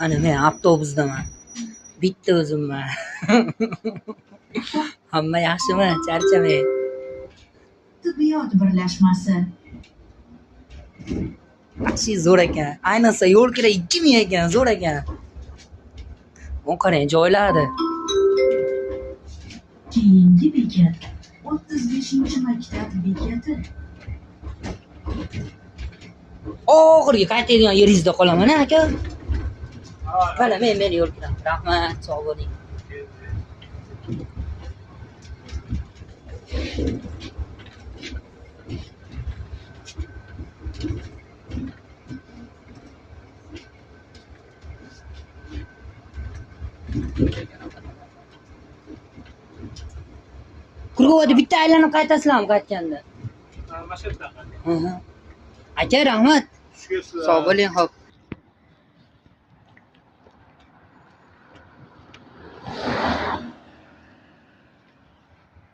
Ana men avtobusdaman. Bitta o'zimman. Hamma yaxshimi? Charchamang. Tibbiyot birlashmasi. Taksi zo'r ekan. Ayniqsa yo'l kira 2000 ekan, zo'r ekan. Bu qarang, joyladi. Keyingi bekat 35-maktab bekati. Oxirgi qaytadigan yeringizda qolaman, aka. Mana men yo'l kiraman. Rahmat, sog' bo'ling. Kurgovda bitta aylanib qaytasizlarmi qaytganda? Aka, rahmat. Sog' bo'ling, xo'p.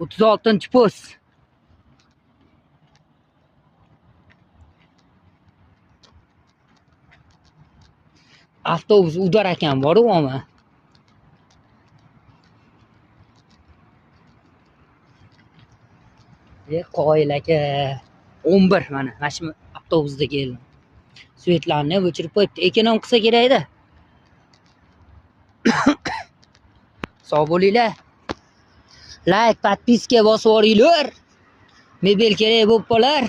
O'ttiz oltinchi post. Avtobus udar ekan, boryapman. Qoyil aka. 11 mana shu avtobusda keldim. Svetlarni o'chirib qo'yibdi. Ekonom qilsa kerak-da. Sog' bo'linglar. Like, podpiska bosib yuboringlar. Mebel kerak bo'lib qolar.